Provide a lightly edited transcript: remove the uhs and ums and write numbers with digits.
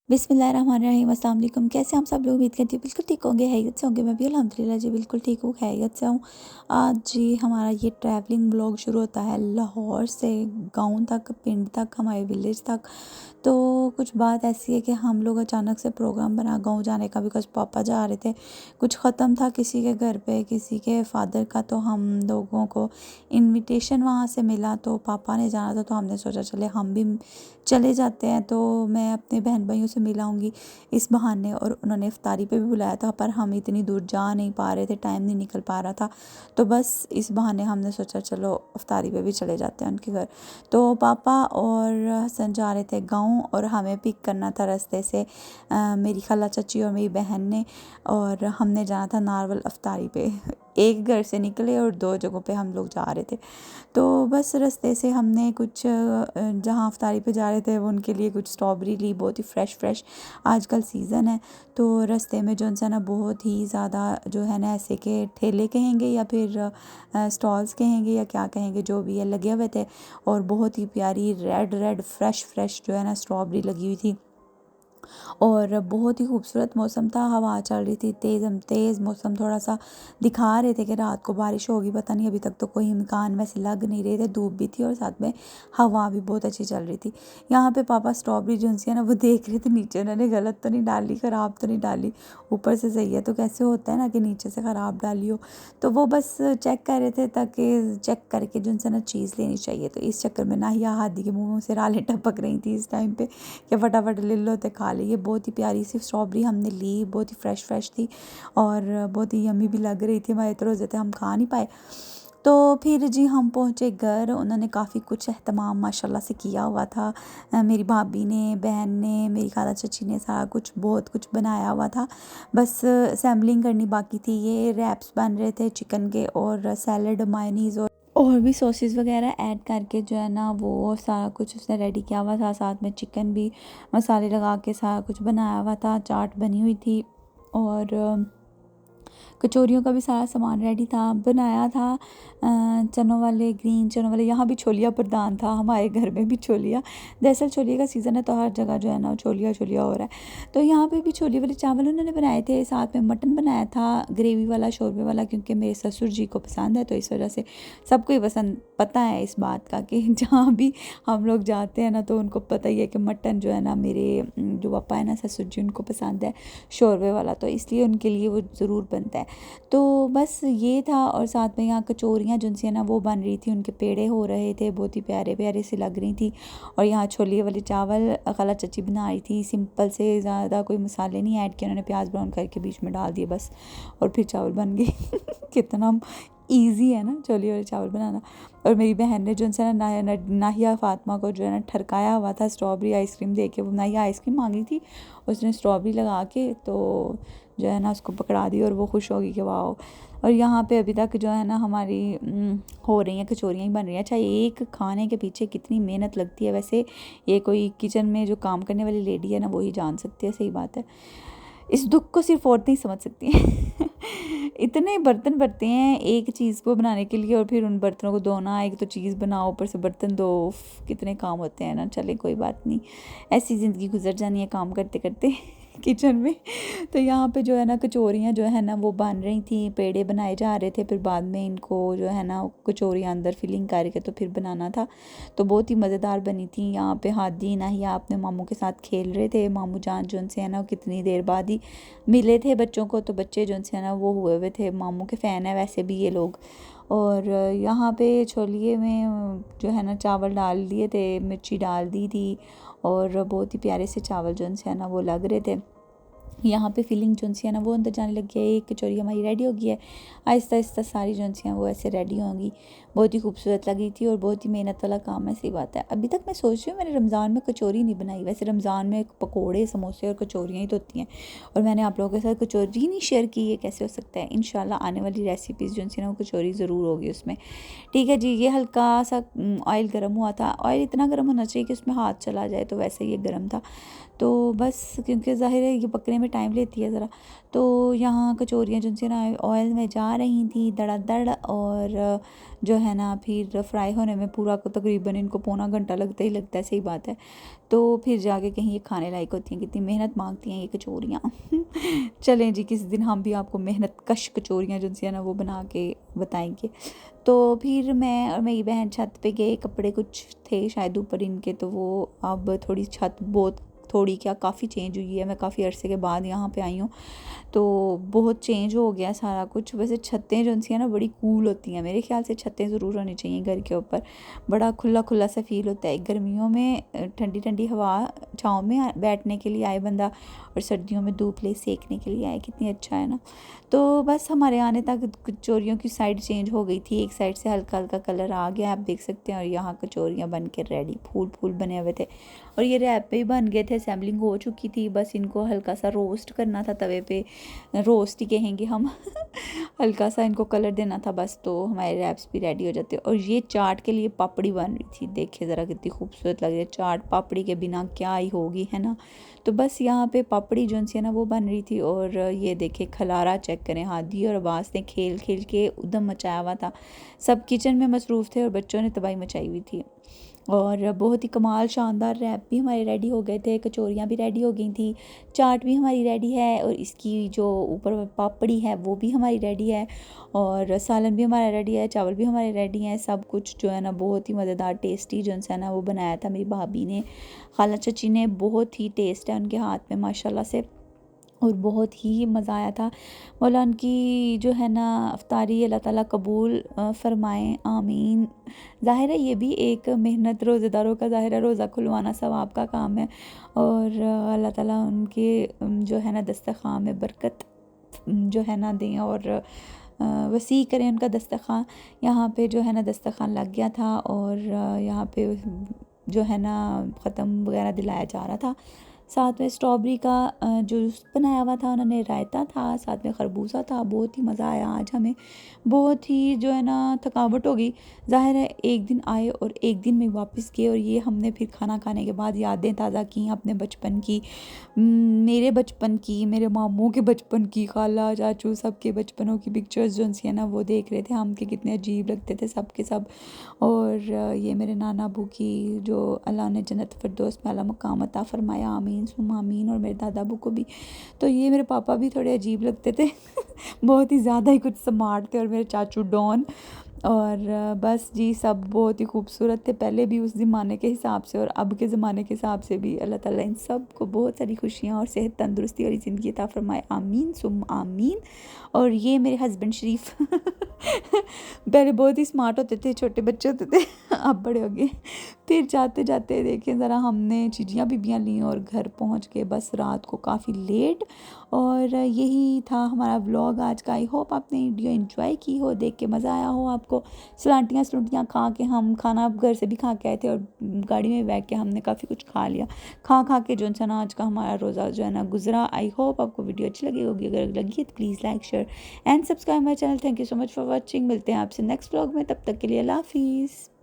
बिस्मिल्लाहिर्रहमानिर्रहीम अस्सलाम वालेकुम। कैसे हम सब लोग उम्मीद करती हूँ बिल्कुल ठीक होंगे, खैरियत से होंगे। मैं भी अल्हम्दुलिल्लाह जी बिल्कुल ठीक हूँ, खैरियत से हूँ। आज जी हमारा ये ट्रैवलिंग ब्लॉग शुरू होता है लाहौर से गाँव तक, पिंड तक, हमारे विलेज तक। तो कुछ बात ऐसी है कि हम लोग अचानक से प्रोग्राम बना गाँव जाने का, बिकॉज़ पापा जा रहे थे। कुछ ख़त्म था किसी के घर पे, किसी के फादर का, तो हम लोगों को इनविटेशन वहाँ से मिला, तो पापा ने जाना था, तो हमने सोचा चले हम भी चले जाते हैं। तो मैं अपने बहन भाइयों से मिल आऊँगी इस बहाने, और उन्होंने इफ्तारी पे भी बुलाया था, पर हम इतनी दूर जा नहीं पा रहे थे, टाइम नहीं निकल पा रहा था। तो बस इस बहाने हमने सोचा चलो इफ्तारी पे भी चले जाते हैं उनके घर। तो पापा और हसन जा रहे थे गाँव, और हमें पिक करना था रास्ते से मेरी खाला चाची और मेरी बहन ने, और हमने जाना था नारवल इफ्तारी पे। एक घर से निकले और दो जगहों पे हम लोग जा रहे थे। तो बस रास्ते से हमने कुछ जहाँ अफ्तारी पे जा रहे थे वो उनके लिए कुछ स्ट्रॉबेरी ली, बहुत ही फ़्रेश फ़्रेश, आजकल सीज़न है। तो रास्ते में जो है ना बहुत ही ज़्यादा जो है ना ऐसे के ठेले कहेंगे या फिर स्टॉल्स कहेंगे या क्या कहेंगे, जो भी है, लगे हुए थे। और बहुत ही प्यारी रेड रेड फ़्रेश फ़्रेश जो है ना स्ट्रॉबेरी लगी हुई थी, और बहुत ही खूबसूरत मौसम था। हवा चल रही थी तेज़ मौसम, थोड़ा सा दिखा रहे थे कि रात को बारिश होगी, पता नहीं, अभी तक तो कोई इम्कान वैसे लग नहीं रहे थे। धूप भी थी और साथ में हवा भी बहुत अच्छी चल रही थी। यहाँ पे पापा स्ट्रॉबेरी जो है ना वो देख रहे थे नीचे, उन्होंने गलत तो नहीं डाली, ख़राब तो नहीं डाली, ऊपर से सही है। तो कैसे होता है ना कि नीचे से ख़राब डाली हो, तो वो बस चेक कर रहे थे, ताकि चेक करके जो है ना चीज़ लेनी चाहिए। तो इस चक्कर में नाहिया हादी के मुँह से रालें टपक रही थी इस टाइम पे कि फटाफट ले लो तो खा लिए। बहुत ही प्यारी सी स्ट्रॉबेरी हमने ली, बहुत ही फ्रेश फ्रेश थी और बहुत ही यम्मी भी लग रही थी। हमारे तो रोज़े थे, हम खा नहीं पाए। तो फिर जी हम पहुँचे घर। उन्होंने काफ़ी कुछ एहतमाम माशाल्लाह से किया हुआ था। मेरी भाभी ने, बहन ने, मेरी खाला चाची ने सारा कुछ, बहुत कुछ बनाया हुआ था। बस सैम्पलिंग करनी बाकी थी। ये रैप्स बन रहे थे चिकन के, और सैलड, मायोनीज़ और भी सॉसेस वगैरह ऐड करके जो है ना वो सारा कुछ उसने रेडी किया हुआ था। साथ में चिकन भी मसाले लगा के सारा कुछ बनाया हुआ था, चाट बनी हुई थी, और कचौरियों का भी सारा सामान रेडी था, बनाया था। चनों वाले, ग्रीन चनों वाले, यहाँ भी छोलिया प्रधान था, हमारे घर में भी छोलिया। दरअसल छोलिया का सीज़न है तो हर जगह जो है ना छोलिया छोलिया हो रहा है। तो यहाँ पे भी छोले वाले चावल उन्होंने बनाए थे, साथ में मटन बनाया था, ग्रेवी वाला, शोरबे वाला, क्योंकि मेरे ससुर जी को पसंद है, तो इस वजह से सबको ही पसंद, पता है इस बात का कि जहाँ भी हम लोग जाते हैं ना तो उनको पता ही है कि मटन जो है ना, मेरे जो पापा है ना, ससुर जी, उनको पसंद है शोरबे वाला, तो इसलिए उनके लिए वो ज़रूर बनता है। तो बस ये था। और साथ में यहाँ कचौरियाँ जिनसे ना वो बन रही थी, उनके पेड़े हो रहे थे, बहुत ही प्यारे प्यारे से लग रही थी। और यहाँ छोले वाले चावल खाला चाची बना रही थी, सिंपल से, ज़्यादा कोई मसाले नहीं ऐड किए उन्होंने, प्याज ब्राउन करके बीच में डाल दिए बस, और फिर चावल बन गए। कितना ईजी है ना छोले वाले चावल बनाना। और मेरी बहन ने जो है ना नाहिया फ़ातिमा को जो है ना ठरकाया हुआ था स्ट्रॉबेरी आइसक्रीम दे के। वो नाहिया आइसक्रीम मांगी थी, उसने स्ट्रॉबेरी लगा के तो जो है ना उसको पकड़ा दी, और वो खुश होगी कि वाह। और यहाँ पे अभी तक जो है ना हमारी हो रही हैं, कचौरियाँ ही बन रही हैं। अच्छा, एक खाने के पीछे कितनी मेहनत लगती है वैसे, ये कोई किचन में जो काम करने वाली लेडी है ना वही जान सकती है, सही बात है। इस दुख को सिर्फ औरतें ही समझ सकती हैं। इतने बर्तन भरते हैं एक चीज़ को बनाने के लिए, और फिर उन बर्तनों को धोना, एक तो चीज़ बनाओ ऊपर से बर्तन दो, कितने काम होते हैं ना। चले कोई बात नहीं, ऐसी ज़िंदगी गुजर जानी है काम करते करते किचन में। तो यहाँ पे जो है ना कचौरियाँ जो है ना वो बन रही थी, पेड़े बनाए जा रहे थे, फिर बाद में इनको जो है ना कचौरियाँ अंदर फिलिंग करके तो फिर बनाना था। तो बहुत ही मज़ेदार बनी थी। यहाँ पे हादी नाहिया अपने मामू के साथ खेल रहे थे। मामू जान जो है ना कितनी देर बाद ही मिले थे बच्चों को, तो बच्चे जो है ना वो हुए हुए थे, मामू के फ़ैन है वैसे भी ये लोग। और यहाँ पे छोलिए में जो है ना चावल डाल दिए थे, मिर्ची डाल दी थी, और बहुत ही प्यारे से चावल जो है ना वो लग रहे थे। यहाँ पे फिलिंग जो है ना वो अंदर जाने लग गया है। एक कचौरी हमारी रेडी हो गई है। आहिस्ता आहिस्ता सारी जो हैं वो ऐसे रेडी होंगी। बहुत ही खूबसूरत लगी थी, और बहुत ही मेहनत वाला काम है, सही बात है। अभी तक मैं सोच रही हूँ मैंने रमज़ान में कचौरी नहीं बनाई। वैसे रमज़ान में पकोड़े, समोसे और कचौरियाँ ही तो होती हैं, और मैंने आप लोगों के साथ कचौरी ही नहीं शेयर की, ये कैसे हो सकता है। इंशाल्लाह आने वाली रेसिपीज़ जो है ना वो कचौरी ज़रूर होगी उसमें। ठीक है जी। ये हल्का सा ऑयल गर्म हुआ था। ऑयल इतना गर्म होना चाहिए कि उसमें हाथ चला जाए, तो वैसे ये गर्म था। तो बस क्योंकि ज़ाहिर है ये पकने में टाइम लेती है ज़रा, तो यहाँ कचौरियाँ जो सी ना ऑयल में जा रही थी दड़ा और जो है ना फिर फ्राई होने में पूरा को तकरीबन इनको पौना घंटा लगता ही लगता है, सही बात है। तो फिर जाके कहीं ये खाने लायक होती हैं, कितनी मेहनत मांगती हैं ये कचौरियाँ। चलें जी, किसी दिन हम भी आपको मेहनत कश कचौरियाँ जो सी है ना वो बना के बताएंगे। तो फिर मैं और मेरी बहन छत पे गए, कपड़े कुछ थे शायद ऊपर इनके, तो वो अब थोड़ी छत बहुत थोड़ी क्या काफ़ी चेंज हुई है, मैं काफ़ी अरसे के बाद यहाँ पे आई हूँ, तो बहुत चेंज हो गया सारा कुछ। वैसे छतें जो सी हैं ना बड़ी कूल होती हैं, मेरे ख्याल से छतें ज़रूर होनी चाहिए घर के ऊपर, बड़ा खुला खुला सा फील होता है। गर्मियों में ठंडी ठंडी हवा छाँव में बैठने के लिए आए बंदा, और सर्दियों में धूप ले सेकने के लिए आए, कितनी अच्छा है ना। तो बस हमारे आने तक कचौरियों की साइड चेंज हो गई थी, एक साइड से हल्का हल्का कलर आ गया आप देख सकते हैं, और यहाँ कचौरियाँ बन के रेडी, फूल फूल बने हुए थे, और ये रैप पे ही बन गए थे, असेंबलिंग हो चुकी थी, बस इनको हल्का सा रोस्ट करना था तवे पे, रोस्ट ही कहेंगे हम। हल्का सा इनको कलर देना था बस, तो हमारे रैप्स भी रेडी हो जाते। और ये चाट के लिए पापड़ी बन रही थी, देखिए ज़रा कितनी खूबसूरत लग रही है, चाट पापड़ी के बिना क्या ही होगी, है ना। तो बस यहाँ पे पापड़ी जो सी है ना वो बन रही थी, और ये देखिए खलारा चेक करें, हादी और अब्बास ने खेल खेल के उधम मचाया हुआ था, सब किचन में मसरूफ़ थे और बच्चों ने तबाही मचाई हुई थी। और बहुत ही कमाल शानदार रैप भी हमारे रेडी हो गए थे, कचौरियाँ भी रेडी हो गई थी, चाट भी हमारी रेडी है, और इसकी जो ऊपर पापड़ी है वो भी हमारी रेडी है, और सालन भी हमारा रेडी है, चावल भी हमारे रेडी हैं, सब कुछ जो है ना बहुत ही मज़ेदार टेस्टी जो है ना वो बनाया था मेरी भाभी ने, खाला चाची ने, बहुत ही टेस्ट है उनके हाथ में माशाल्लाह से, और बहुत ही मज़ा आया था। मौला उनकी जो है ना अफ्तारी अल्लाह ताला कबूल फ़रमाएँ, आमीन। ज़ाहिर है ये भी एक मेहनत, रोज़ेदारों का ज़ाहिर है रोज़ा खुलवाना सवाब का काम है, और अल्लाह ताला उनके जो है ना दस्तरख़्वान में बरकत जो है ना दें, और वसी करें उनका दस्तरख़्वान। यहाँ पे जो है ना दस्तरख़्वान लग गया था, और यहाँ पे जो है ना ख़त्म वगैरह दिलाया जा रहा था, साथ में स्ट्रॉबेरी का जूस बनाया हुआ था उन्होंने, रायता था, साथ में खरबूजा था, बहुत ही मज़ा आया आज हमें, बहुत ही जो है ना थकावट हो गई। ज़ाहिर है एक दिन आए और एक दिन में वापस गए, और ये हमने फिर खाना खाने के बाद यादें ताज़ा की अपने बचपन की, मेरे बचपन की, मेरे मामू के बचपन की, खाला चाचू सब के बचपनों की पिक्चर्स जो सी है ना वो देख रहे थे हम कि कितने अजीब लगते थे सब के सब। और ये मेरे नाना अबू की जो अल्लाह ने जन्नत फिरदौस में आला मकाम अता फरमाया, आमीन सुम्मा आमीन, और मेरे दादा अबू को भी। तो ये मेरे पापा भी थोड़े अजीब लगते थे, बहुत ही ज़्यादा ही कुछ स्मार्ट थे, और मेरे चाचू डॉन, और बस जी सब बहुत ही खूबसूरत थे, पहले भी उस ज़माने के हिसाब से और अब के ज़माने के हिसाब से भी। अल्लाह ताला इन सब को बहुत सारी खुशियाँ और सेहत तंदुरुस्ती वाली ज़िंदगी अता फरमाए, आमीन सुम आमीन। और ये मेरे हस्बैंड शरीफ, पहले बहुत ही स्मार्ट होते थे, छोटे बच्चे होते थे, अब बड़े हो गए। फिर जाते जाते देखें ज़रा हमने चीज़ियाँ बीबियाँ ली, और घर पहुँच के बस रात को काफ़ी लेट। और यही था हमारा व्लॉग आज का। आई होप आपने वीडियो एंजॉय की हो, देख के मज़ा आया हो आपको। सलांटियाँ सलूंटियाँ खा के, हम खाना घर से भी खा के आए थे, और गाड़ी में बैठ के हमने काफ़ी कुछ खा लिया, खा खा के जो है ना आज का हमारा रोज़ा जो है ना गुजरा। आई होप आपको वीडियो अच्छी लगी होगी, अगर लगी है तो please like share and subscribe my channel. Thank you so much for watching, मिलते हैं आपसे नेक्स्ट व्लॉग में, तब तक के लिए अल्लाह हाफिज़।